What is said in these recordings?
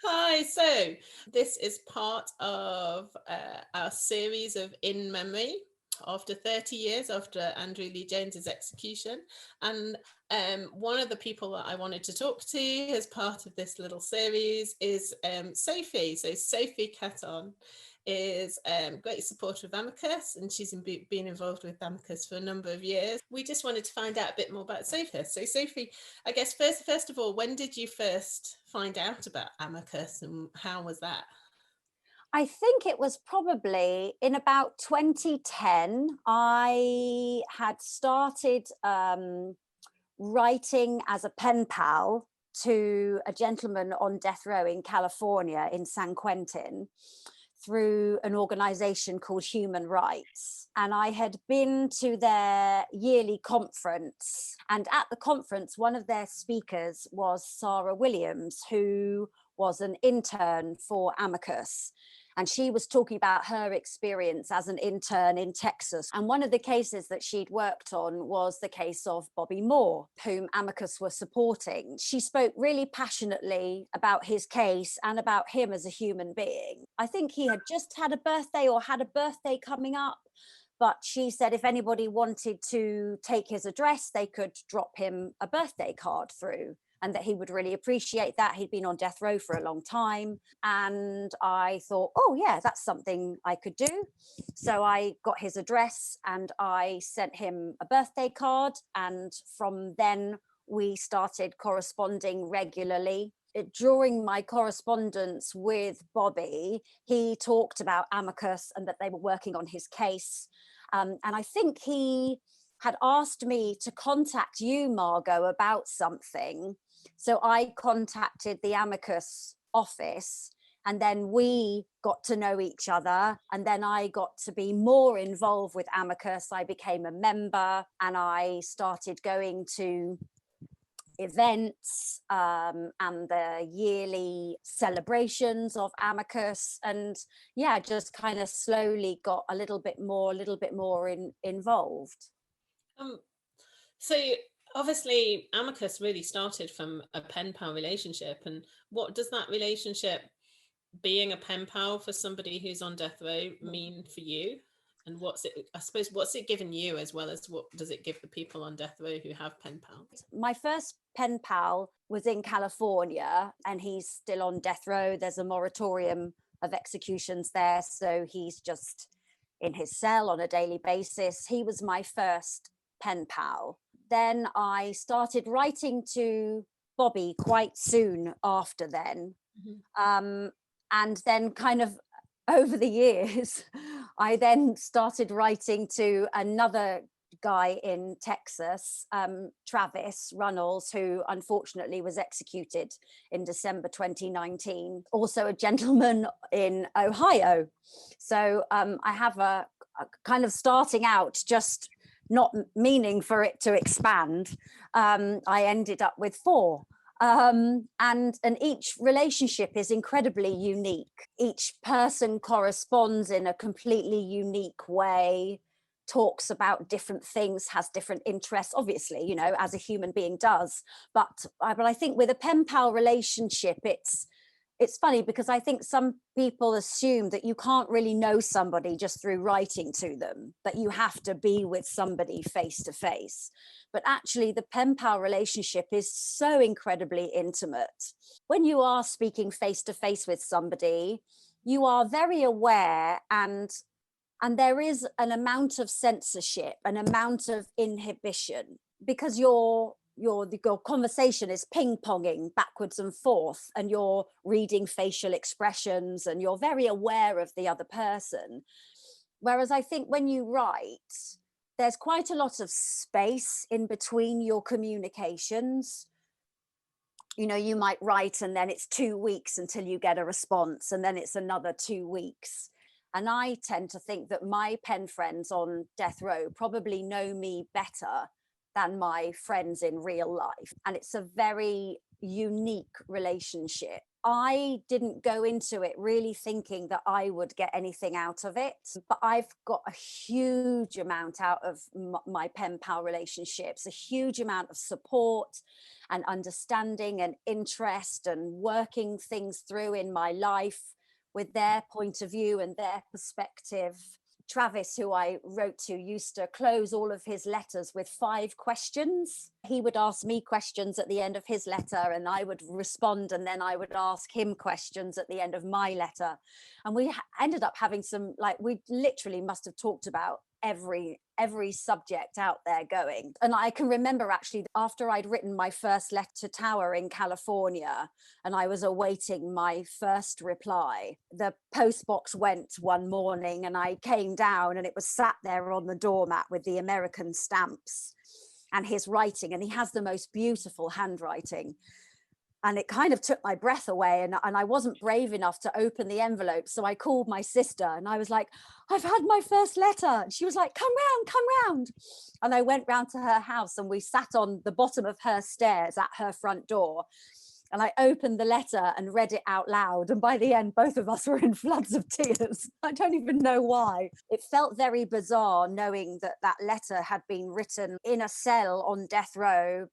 Hi, so this is part of our series of In Memory after 30 years after Andrew Lee Jones's execution. And one of the people that I wanted to talk to as part of this little series is Sophie. So Sophie Caton is a great supporter of Amicus, and she's been involved with Amicus for a number of years. We just wanted to find out a bit more about Sophie. So Sophie, I guess first of all, when did you first find out about Amicus, and how was that? I think it was probably in about 2010. I had started writing as a pen pal to a gentleman on death row in California, in San Quentin, through an organization called Human Rights. And I had been to their yearly conference. And at the conference, one of their speakers was Sarah Williams, who was an intern for Amicus. And she was talking about her experience as an intern in Texas. And one of the cases that she'd worked on was the case of Bobby Moore, whom Amicus were supporting. She spoke really passionately about his case and about him as a human being. I think he had just had a birthday or had a birthday coming up. But she said if anybody wanted to take his address, they could drop him a birthday card through, and that he would really appreciate that. He'd been on death row for a long time. And I thought, oh yeah, that's something I could do. So I got his address and I sent him a birthday card. And from then we started corresponding regularly. During my correspondence with Bobby, he talked about Amicus and that they were working on his case. And I think he had asked me to contact you, Margot, about something. So I contacted the Amicus office, and then we got to know each other. And then I got to be more involved with Amicus. I became a member and I started going to events and the yearly celebrations of Amicus, and yeah, just kind of slowly got a little bit more involved. So obviously Amicus really started from a pen pal relationship, and what does that relationship, being a pen pal for somebody who's on death row, mean for you? And what's it given you, as well as what does it give the people on death row who have pen pals? My first pen pal was in California, and he's still on death row. There's a moratorium of executions there, so he's just in his cell on a daily basis. He was my first pen pal. Then I started writing to Bobby quite soon after then. And then kind of over the years, I then started writing to another guy in Texas, Travis Runnels, who unfortunately was executed in December 2019. Also a gentleman in Ohio. So I have a kind of starting out, just not meaning for it to expand. I ended up with 4. And each relationship is incredibly unique. Each person corresponds in a completely unique way, talks about different things, has different interests, obviously, you know, as a human being does. But I think with a pen pal relationship, it's funny because I think some people assume that you can't really know somebody just through writing to them, that you have to be with somebody face to face. But actually the pen pal relationship is so incredibly intimate. When you are speaking face to face with somebody, you are very aware, and there is an amount of censorship, an amount of inhibition, because your conversation is ping-ponging backwards and forth, and you're reading facial expressions, and you're very aware of the other person. Whereas I think when you write, there's quite a lot of space in between your communications. You know, you might write and then it's 2 weeks until you get a response, and then it's another 2 weeks. And I tend to think that my pen friends on death row probably know me better than my friends in real life. And it's a very unique relationship. I didn't go into it really thinking that I would get anything out of it, but I've got a huge amount out of my pen pal relationships, a huge amount of support and understanding and interest and working things through in my life with their point of view and their perspective. Travis, who I wrote to, used to close all of his letters with 5 questions. He would ask me questions at the end of his letter and I would respond, and then I would ask him questions at the end of my letter. And we ended up having some, like, we literally must have talked about every subject out there going. And I can remember actually after I'd written my first letter to Tower in California and I was awaiting my first reply, the post box went one morning and I came down and it was sat there on the doormat with the American stamps and his writing, and he has the most beautiful handwriting. And it kind of took my breath away, and I wasn't brave enough to open the envelope. So I called my sister and I was like, I've had my first letter. And she was like, come round. And I went round to her house and we sat on the bottom of her stairs at her front door. And I opened the letter and read it out loud. And by the end, both of us were in floods of tears. I don't even know why. It felt very bizarre knowing that that letter had been written in a cell on death row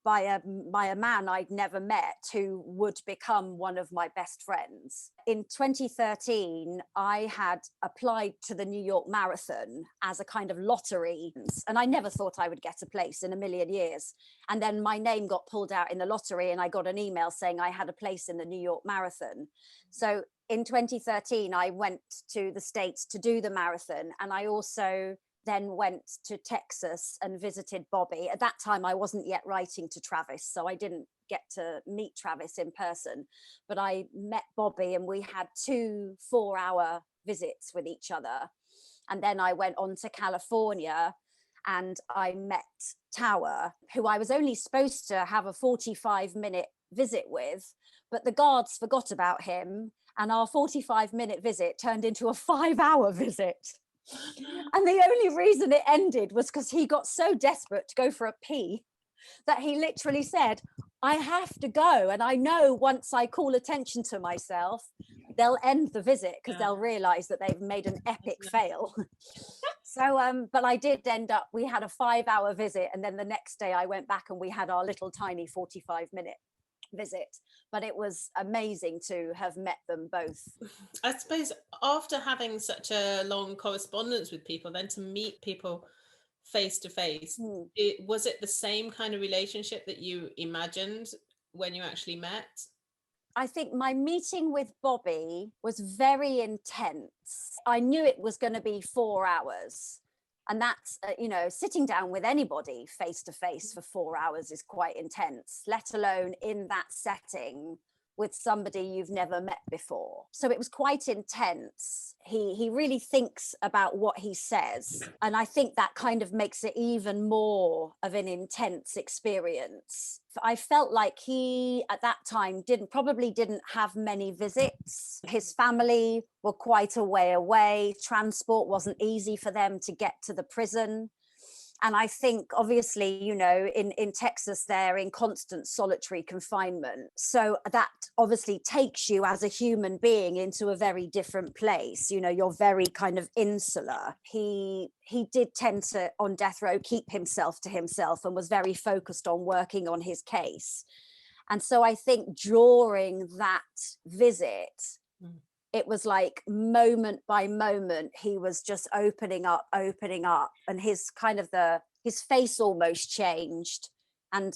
by a man I'd never met, who would become one of my best friends. In 2013, I had applied to the New York Marathon as a kind of lottery, and I never thought I would get a place in a million years. And then my name got pulled out in the lottery and I got an email saying I had a place in the New York Marathon. So in 2013, I went to the States to do the marathon, and I also then went to Texas and visited Bobby. At that time, I wasn't yet writing to Travis, so I didn't get to meet Travis in person, but I met Bobby and we had 2 4-hour visits with each other. And then I went on to California and I met Tower, who I was only supposed to have a 45-minute visit with, but the guards forgot about him and our 45-minute visit turned into a 5-hour visit. And the only reason it ended was because he got so desperate to go for a pee that he literally said, I have to go. And I know once I call attention to myself, they'll end the visit because they'll realize that they've made an epic fail. So, but I did end up, we had a 5-hour visit. And then the next day I went back and we had our little tiny 45-minute visit. But it was amazing to have met them both. I suppose after having such a long correspondence with people, then to meet people face to face, was it the same kind of relationship that you imagined when you actually met? I think my meeting with Bobby was very intense. I knew it was going to be 4 hours. And that's, sitting down with anybody face to face for 4 hours is quite intense, let alone in that setting with somebody you've never met before. So it was quite intense. He really thinks about what he says. And I think that kind of makes it even more of an intense experience. I felt like he, at that time, probably didn't have many visits. His family were quite a way away. Transport wasn't easy for them to get to the prison. And I think, obviously, in Texas, they're in constant solitary confinement. So that obviously takes you as a human being into a very different place. You're very kind of insular. He did tend to, on death row, keep himself to himself and was very focused on working on his case. And so I think during that visit, it was like moment by moment, he was just opening up, and his his face almost changed and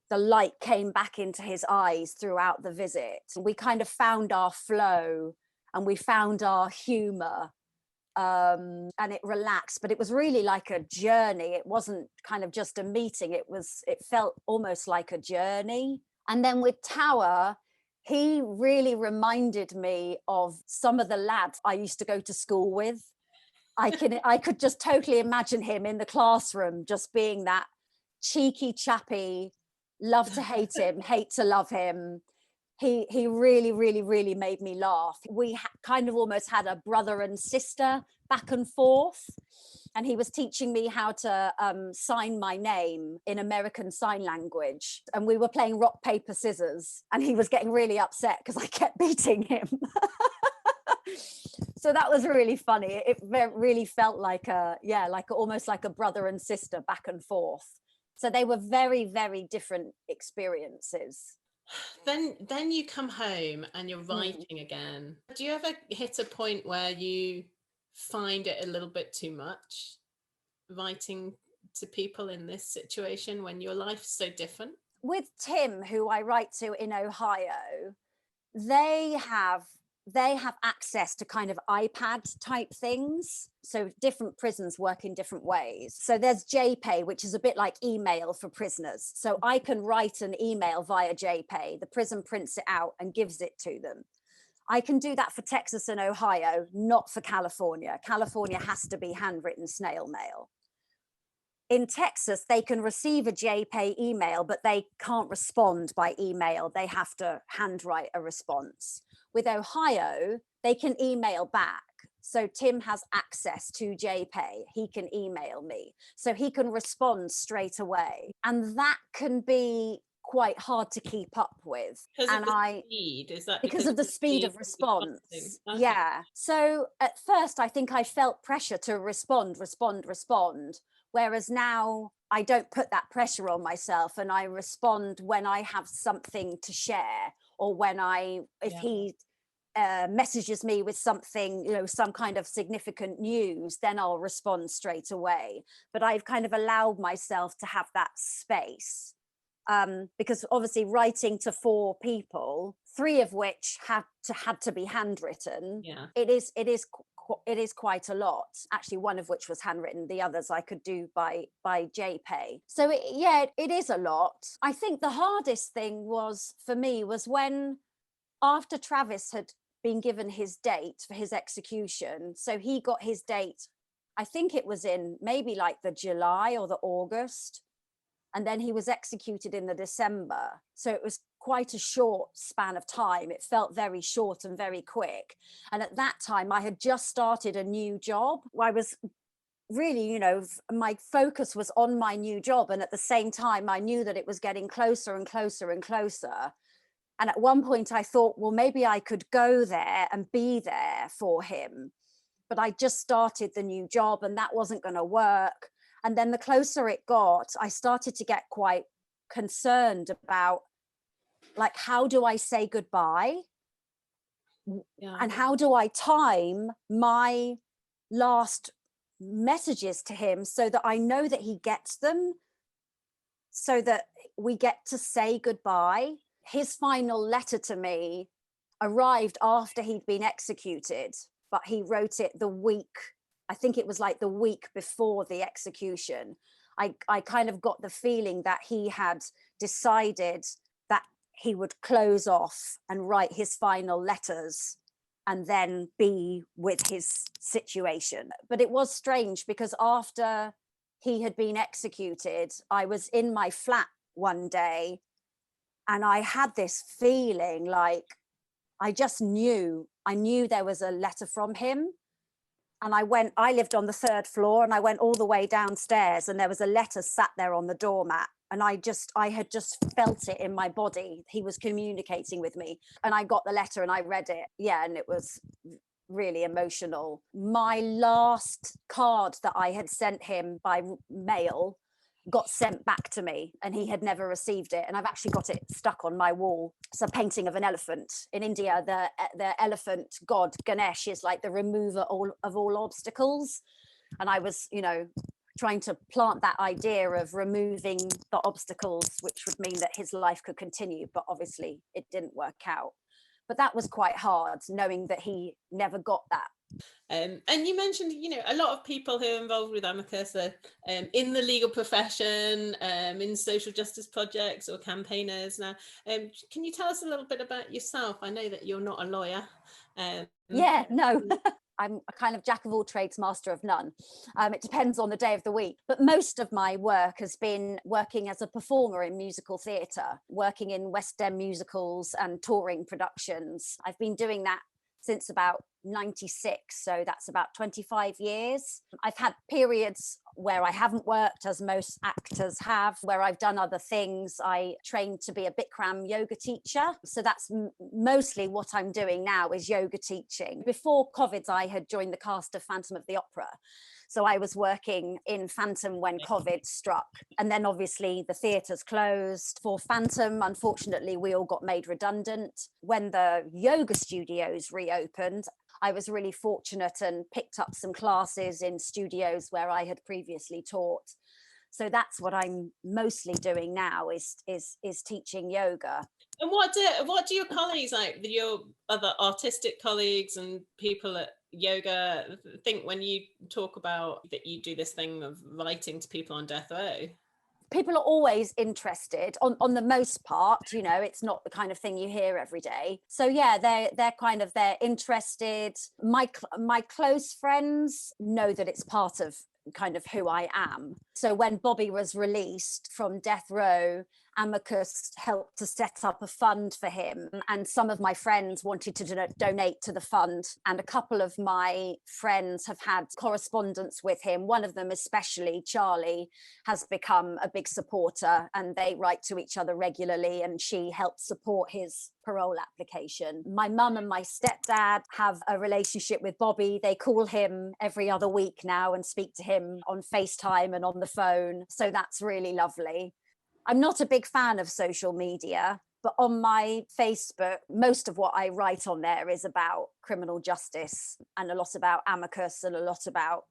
the light came back into his eyes throughout the visit. We kind of found our flow and we found our humor, and it relaxed, but it was really like a journey. It wasn't kind of just a meeting. It felt almost like a journey. And then with Tower, he really reminded me of some of the lads I used to go to school with. I could just totally imagine him in the classroom, just being that cheeky chappy, love to hate him, hate to love him, he really, really, really made me laugh. We kind of almost had a brother and sister back and forth. And he was teaching me how to sign my name in American Sign Language. And we were playing rock, paper, scissors. And he was getting really upset because I kept beating him. So that was really funny. It really felt like almost like a brother and sister back and forth. So they were very, very different experiences. Then you come home and you're writing again. Do you ever hit a point where you find it a little bit too much, writing to people in this situation when your life's so different? With Tim, who I write to in Ohio, they have access to kind of iPad type things. So different prisons work in different ways. So there's JPay, which is a bit like email for prisoners. So I can write an email via JPay. The prison prints it out and gives it to them. I can do that for Texas and Ohio, not for California. California has to be handwritten snail mail. In Texas, they can receive a JPay email, but they can't respond by email. They have to handwrite a response. With Ohio, they can email back. So Tim has access to JPay. He can email me. So he can respond straight away. And that can be quite hard to keep up with. Because of the speed? Is that because of the speed of response? Okay. Yeah. So at first, I think I felt pressure to respond. Whereas now I don't put that pressure on myself, and I respond when I have something to share, or when he messages me with something, some kind of significant news, then I'll respond straight away. But I've kind of allowed myself to have that space. Because obviously writing to 4 people, 3 of which had to be handwritten. Yeah. It is quite a lot. Actually, 1 of which was handwritten. The others I could do by JPay. So it is a lot. I think the hardest thing for me was when, after Travis had been given his date for his execution, so he got his date, I think it was in maybe like the July or the August. And then he was executed in the December. So it was quite a short span of time. It felt very short and very quick. And at that time, I had just started a new job. I was really, my focus was on my new job. And at the same time, I knew that it was getting closer and closer and closer. And at one point I thought, well, maybe I could go there and be there for him. But I just started the new job and that wasn't going to work. And then the closer it got, I started to get quite concerned about, like, how do I say goodbye? Yeah. And how do I time my last messages to him so that I know that he gets them, so that we get to say goodbye? His final letter to me arrived after he'd been executed, but he wrote it I think it was like the week before the execution. I kind of got the feeling that he had decided that he would close off and write his final letters and then be with his situation. But it was strange because after he had been executed, I was in my flat one day and I had this feeling like I knew there was a letter from him. And I lived on the 3rd floor, and I went all the way downstairs and there was a letter sat there on the doormat. And I had just felt it in my body. He was communicating with me, and I got the letter and I read it. Yeah. And it was really emotional. My last card that I had sent him by mail got sent back to me, and he had never received it. And I've actually got it stuck on my wall. It's a painting of an elephant. In India, the elephant god Ganesh is like the remover of all obstacles. And I was, trying to plant that idea of removing the obstacles, which would mean that his life could continue. But obviously it didn't work out. But that was quite hard, knowing that he never got that. And you mentioned, a lot of people who are involved with Amicus are in the legal profession, in social justice projects or campaigners. Now, can you tell us a little bit about yourself? I know that you're not a lawyer. Yeah, no. I'm a kind of jack of all trades, master of none. It depends on the day of the week. But most of my work has been working as a performer in musical theatre, working in West End musicals and touring productions. I've been doing that since about 96, so that's about 25 years. I've had periods where I haven't worked, as most actors have, where I've done other things. I trained to be a Bikram yoga teacher, so that's mostly what I'm doing now, is yoga teaching. Before COVID, I had joined the cast of Phantom of the Opera. So I was working in Phantom when COVID struck. And then obviously the theatres closed. For Phantom, unfortunately, we all got made redundant. When the yoga studios reopened, I was really fortunate and picked up some classes in studios where I had previously taught. So that's what I'm mostly doing now, is teaching yoga. And what do your colleagues, like your other artistic colleagues and people at yoga, think when you talk about that you do this thing of writing to people on death row? People are always interested on the most part, you know, it's not the kind of thing you hear every day. So yeah, they're interested. My close friends know that it's part of kind of who I am. So when Bobby was released from death row, Amicus helped to set up a fund for him, and some of my friends wanted to donate to the fund, and a couple of my friends have had correspondence with him. One of them especially, Charlie, has become a big supporter, and they write to each other regularly, and she helped support his parole application. My mum and my stepdad have a relationship with Bobby. They call him every other week now and speak to him on FaceTime and on the phone. So that's really lovely. I'm not a big fan of social media, but on my Facebook, most of what I write on there is about criminal justice, and a lot about Amicus, and a lot about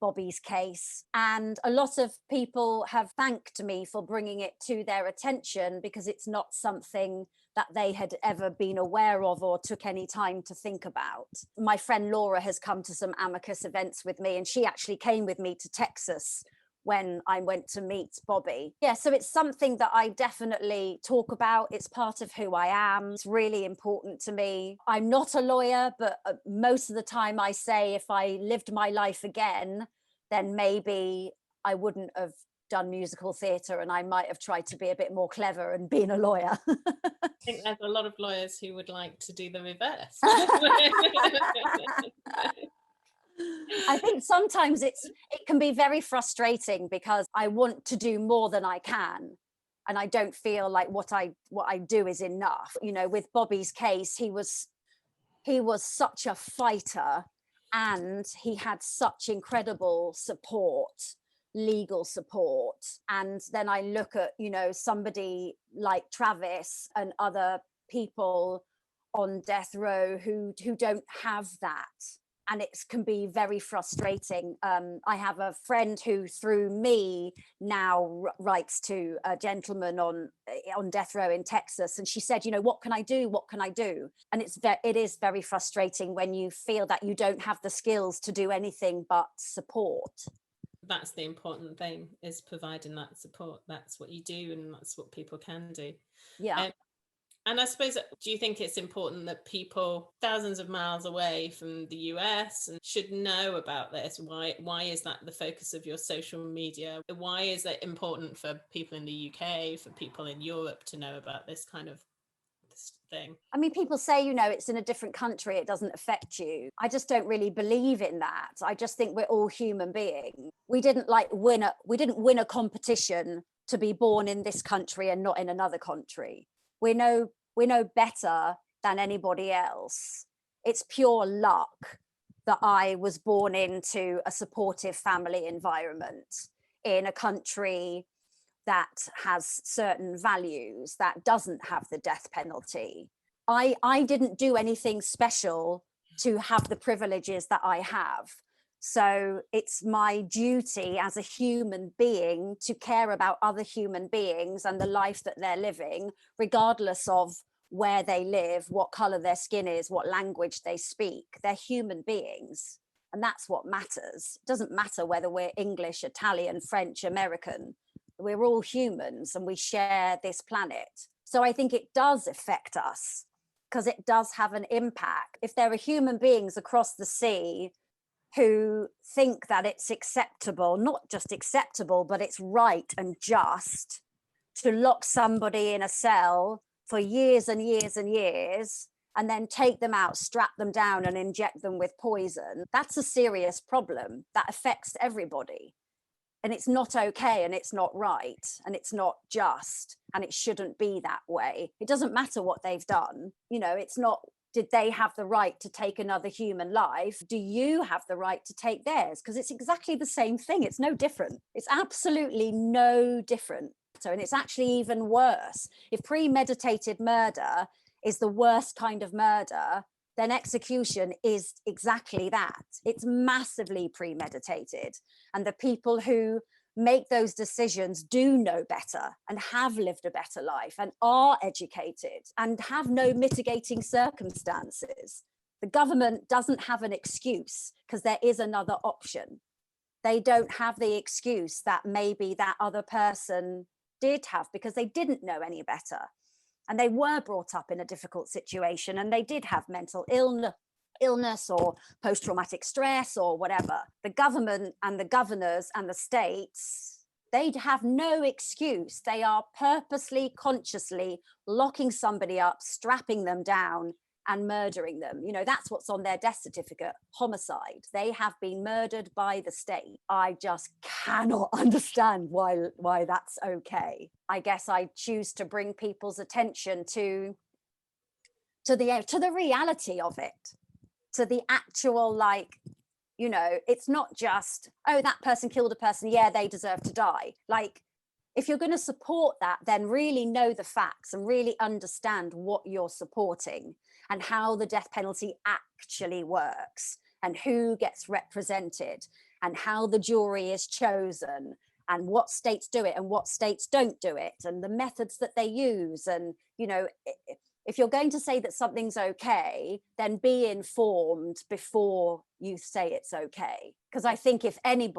Bobby's case. And a lot of people have thanked me for bringing it to their attention, because it's not something that they had ever been aware of or took any time to think about. My friend Laura has come to some Amicus events with me, and she actually came with me to Texas when I went to meet Bobby. Yeah, so it's something that I definitely talk about. It's part of who I am. It's really important to me. I'm not a lawyer, but most of the time I say if I lived my life again, then maybe I wouldn't have done musical theatre, and I might have tried to be a bit more clever and been a lawyer. I think there's a lot of lawyers who would like to do the reverse. I think sometimes it can be very frustrating, because I want to do more than I can, and I don't feel like what I do is enough. You know, with Bobby's case, he was such a fighter, and he had such incredible support, legal support. And then I look at, you know, somebody like Travis and other people on death row who don't have that. And it can be very frustrating. I have a friend who, through me, now writes to a gentleman on death row in Texas, and she said, you know, what can I do? What can I do? And it is very frustrating when you feel that you don't have the skills to do anything but support. That's the important thing, is providing that support. That's what you do, and that's what people can do. Yeah. And I suppose, do you think it's important that people thousands of miles away from the US should know about this? Why is that the focus of your social media? Why is it important for people in the UK, for people in Europe to know about this kind of thing? I mean, people say, you know, it's in a different country, it doesn't affect you. I just don't really believe in that. I just think we're all human beings. We didn't win a competition to be born in this country and not in another country. We know better than anybody else. It's pure luck that I was born into a supportive family environment in a country that has certain values, that doesn't have the death penalty. I didn't do anything special to have the privileges that I have. So it's my duty as a human being to care about other human beings and the life that they're living, regardless of where they live, what color their skin is, what language they speak. They're human beings, and that's what matters. It doesn't matter whether we're English, Italian, French, American. We're all humans, and we share this planet. So I think it does affect us, because it does have an impact. If there are human beings across the sea who think that it's acceptable, not just acceptable, but it's right and just to lock somebody in a cell for years and years and years, and then take them out, strap them down and inject them with poison, that's a serious problem that affects everybody. And it's not okay, and it's not right, and it's not just, and it shouldn't be that way. It doesn't matter what they've done. You know, it's not, did they have the right to take another human life? Do you have the right to take theirs? Because it's exactly the same thing. It's no different. It's absolutely no different. And it's actually even worse. If premeditated murder is the worst kind of murder, then execution is exactly that. It's massively premeditated. And the people who make those decisions do know better and have lived a better life and are educated and have no mitigating circumstances. The government doesn't have an excuse because there is another option. They don't have the excuse that maybe that other person did have because they didn't know any better. And they were brought up in a difficult situation and they did have mental illness or post-traumatic stress or whatever. The government and the governors and the states, they'd have no excuse. They are purposely, consciously locking somebody up, strapping them down and murdering them. You know, that's what's on their death certificate, homicide. They have been murdered by the state. I just cannot understand why that's okay. I guess I choose to bring people's attention to the reality of it, to the actual, like, you know, it's not just, oh, that person killed a person, yeah, they deserve to die. Like, if you're going to support that, then really know the facts and really understand what you're supporting and how the death penalty actually works and who gets represented and how the jury is chosen and what states do it and what states don't do it and the methods that they use. And, you know, if you're going to say that something's okay, then be informed before you say it's okay. Because I think if any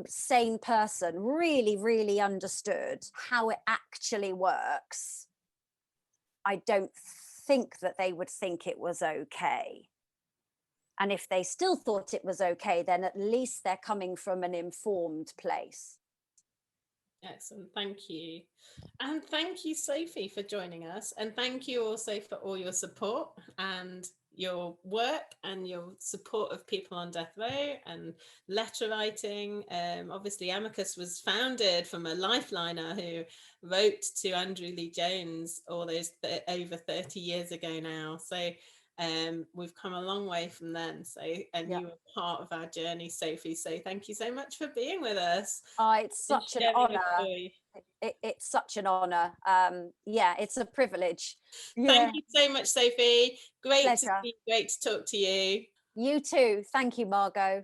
sane person really, really understood how it actually works, I don't think that they would think it was okay. And if they still thought it was okay, then at least they're coming from an informed place. Excellent, thank you. And thank you, Sophie, for joining us. And thank you also for all your support and your work and your support of people on death row and letter writing. Obviously, Amicus was founded from a lifeliner who wrote to Andrew Lee Jones all those over 30 years ago now. So we've come a long way from then. So, and you were part of our journey, Sophie. So thank you so much for being with us. It's such an honor. It's such an honor. Yeah, it's a privilege. Thank you so much, Sophie. Great Pleasure. to see you. Great to talk to you. You too. Thank you, Margot.